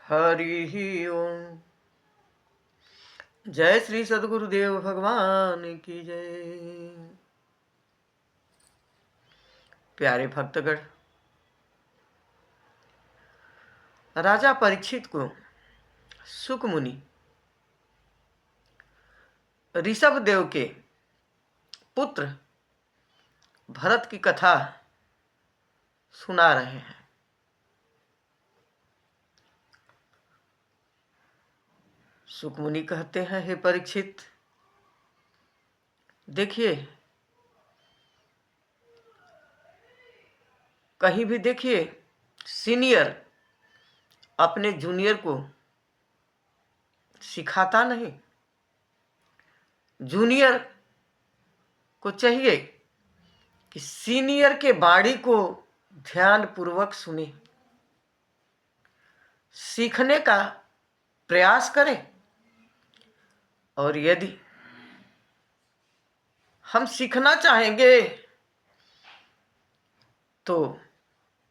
हरि ओम। जय श्री सद्गुरुदेव भगवान की जय। प्यारे भक्तगण, राजा परीक्षित को सुक मुनि ऋषभ देव के पुत्र भरत की कथा सुना रहे हैं। सुक मुनि कहते हैं, हे परीक्षित, देखिए, कहीं भी देखिए सीनियर अपने जूनियर को सिखाता नहीं। जूनियर को चाहिए कि सीनियर के बाणी को ध्यान पूर्वक सुने, सीखने का प्रयास करें, और यदि हम सीखना चाहेंगे तो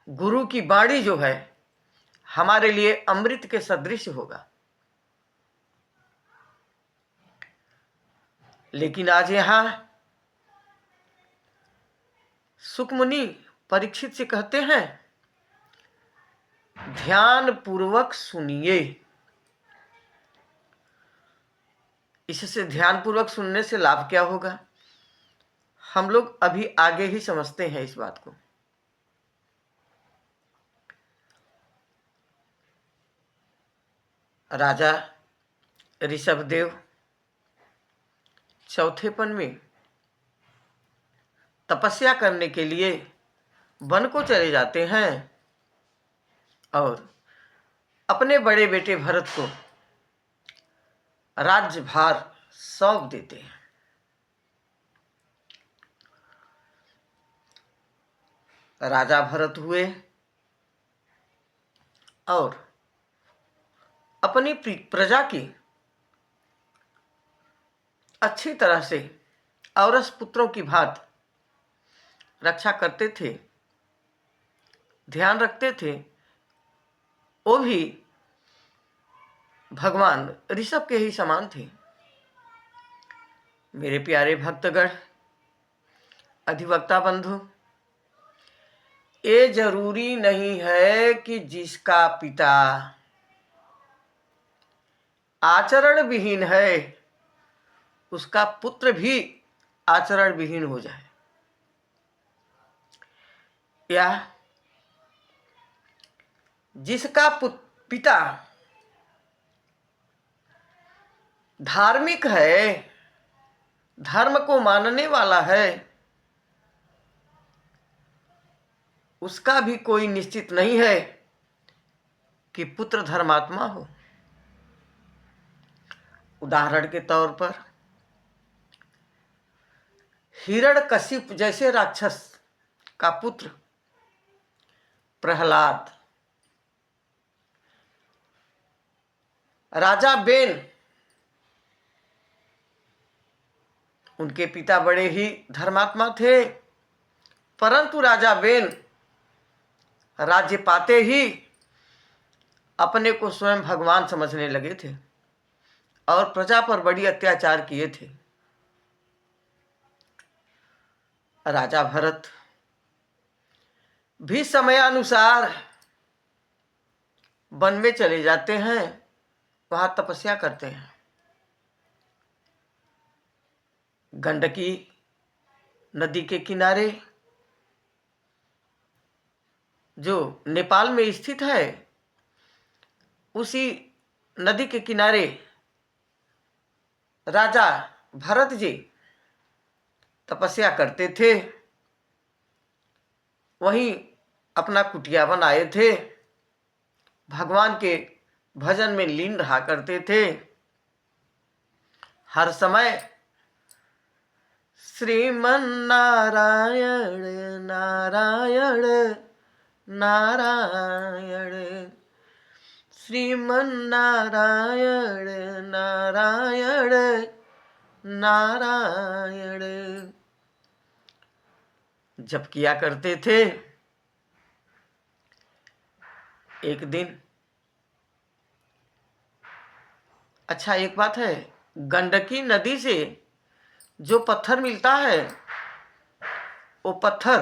गुरु की बाणी जो है हमारे लिए अमृत के सदृश होगा। लेकिन आज यहां सुक मुनि परीक्षित से कहते हैं, ध्यान पूर्वक सुनिए। इससे ध्यान पूर्वक सुनने से लाभ क्या होगा, हम लोग अभी आगे ही समझते हैं इस बात को। राजा ऋषभदेव चौथेपन में तपस्या करने के लिए वन को चले जाते हैं और अपने बड़े बेटे भरत को राज्यभार सौंप देते हैं। राजा भरत हुए और अपनी प्रजा की अच्छी तरह से औरस पुत्रों की भांति रक्षा करते थे, ध्यान रखते थे। वो भी भगवान ऋषभ के ही समान थे। मेरे प्यारे भक्तगण, अधिवक्ता बंधु, ये जरूरी नहीं है कि जिसका पिता आचरण विहीन है उसका पुत्र भी आचरण विहीन हो जाए, या जिसका पिता धार्मिक है, धर्म को मानने वाला है, उसका भी कोई निश्चित नहीं है कि पुत्र धर्मात्मा हो। उदाहरण के तौर पर हिरण्यकशिप जैसे राक्षस का पुत्र प्रहलाद, राजा बेन, उनके पिता बड़े ही धर्मात्मा थे, परंतु राजा बेन राज्य पाते ही अपने को स्वयं भगवान समझने लगे थे और प्रजा पर बड़ी अत्याचार किए थे। राजा भरत भी समयानुसार वन में चले जाते हैं, वहां तपस्या करते हैं। गंडकी नदी के किनारे, जो नेपाल में स्थित है, उसी नदी के किनारे राजा भरत जी तपस्या करते थे। वहीं अपना कुटिया बनाए थे, भगवान के भजन में लीन रहा करते थे। हर समय श्रीमन नारायण नारायण नारायण, श्रीमन नारायण नारायण नारायण जप किया करते थे। एक दिन अच्छा, एक बात है, गंडकी नदी से जो पत्थर मिलता है वो पत्थर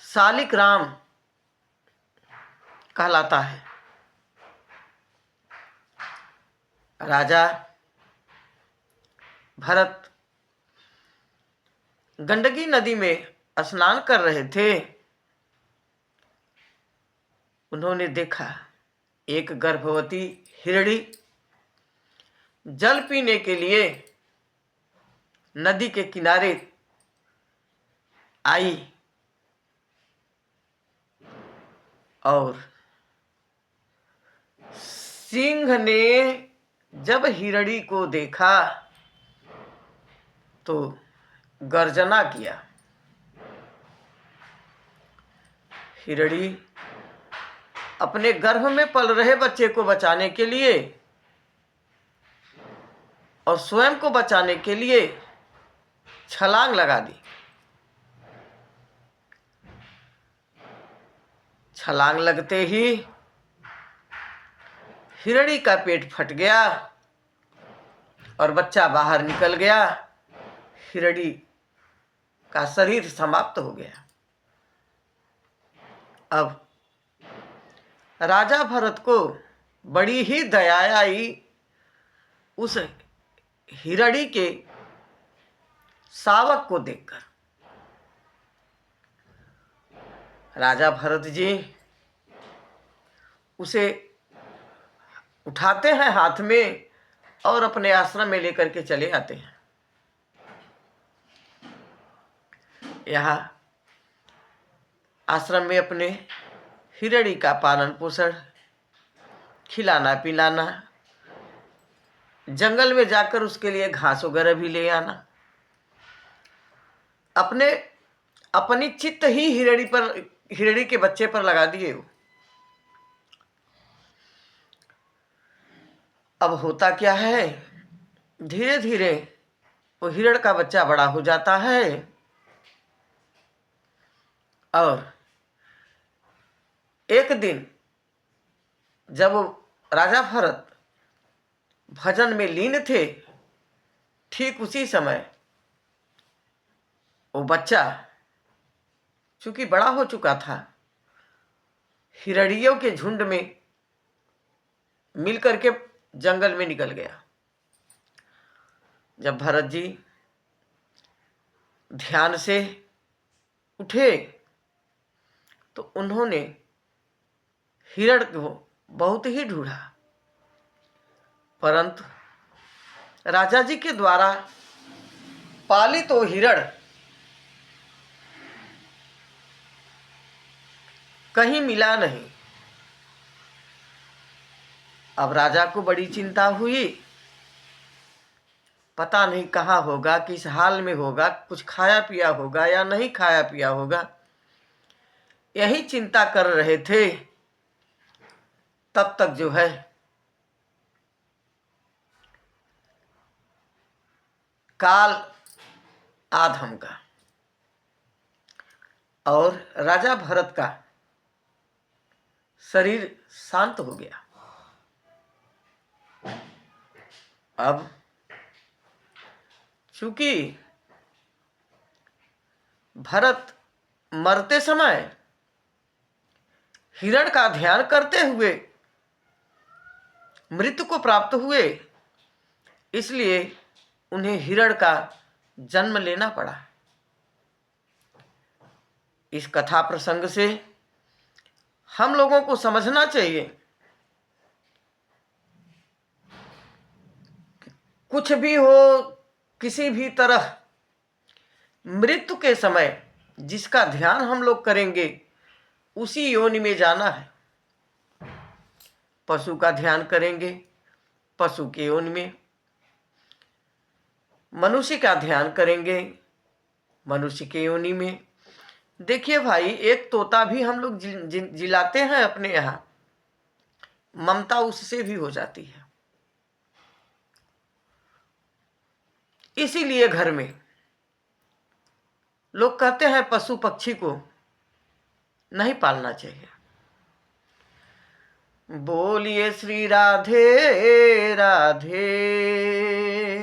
शालिग्राम कहलाता है। राजा भरत गंडकी नदी में स्नान कर रहे थे। उन्होंने देखा एक गर्भवती हिरणी जल पीने के लिए नदी के किनारे आई और सिंह ने जब हिरणी को देखा तो गर्जना किया। हिरणी अपने गर्भ में पल रहे बच्चे को बचाने के लिए और स्वयं को बचाने के लिए छलांग लगा दी। छलांग लगते ही हिरणी का पेट फट गया और बच्चा बाहर निकल गया। हिरणी का शरीर समाप्त हो गया। अब राजा भरत को बड़ी ही दया आई उस हिरणी के शावक को देखकर। राजा भरत जी उसे उठाते हैं हाथ में और अपने आश्रम में लेकर के चले आते हैं। यहाँ आश्रम में अपने हिरणी का पालन पोषण, खिलाना पिलाना, जंगल में जाकर उसके लिए घास वगैरह भी ले आना, अपनी चित्त ही हिरणी के बच्चे पर लगा दिए। अब होता क्या है, धीरे धीरे वो हिरण का बच्चा बड़ा हो जाता है और एक दिन जब राजा भरत भजन में लीन थे, ठीक उसी समय वो बच्चा चूंकि बड़ा हो चुका था, हिरड़ियों के झुंड में मिलकर के जंगल में निकल गया। जब भरत जी ध्यान से उठे तो उन्होंने हिरण को बहुत ही ढूंढा, परंतु राजा जी के द्वारा पालित तो हिरण कहीं मिला नहीं। अब राजा को बड़ी चिंता हुई, पता नहीं कहाँ होगा, किस हाल में होगा, कुछ खाया पिया होगा या नहीं खाया पिया होगा, यही चिंता कर रहे थे। तब तक जो है काल आधम का और राजा भरत का शरीर शांत हो गया। अब चूंकि भरत मरते समय हिरण का ध्यान करते हुए मृत्यु को प्राप्त हुए, इसलिए उन्हें हिरण का जन्म लेना पड़ा। इस कथा प्रसंग से हम लोगों को समझना चाहिए कि कुछ भी हो, किसी भी तरह मृत्यु के समय जिसका ध्यान हम लोग करेंगे उसी योनि में जाना है। पशु का ध्यान करेंगे पशु के योनि में, मनुष्य का ध्यान करेंगे मनुष्य के योनि में। देखिए भाई, एक तोता भी हम लोग जिलाते हैं अपने यहाँ, ममता उससे भी हो जाती है। इसीलिए घर में लोग कहते हैं पशु पक्षी को नहीं पालना चाहिए। बोलिए श्री राधे राधे।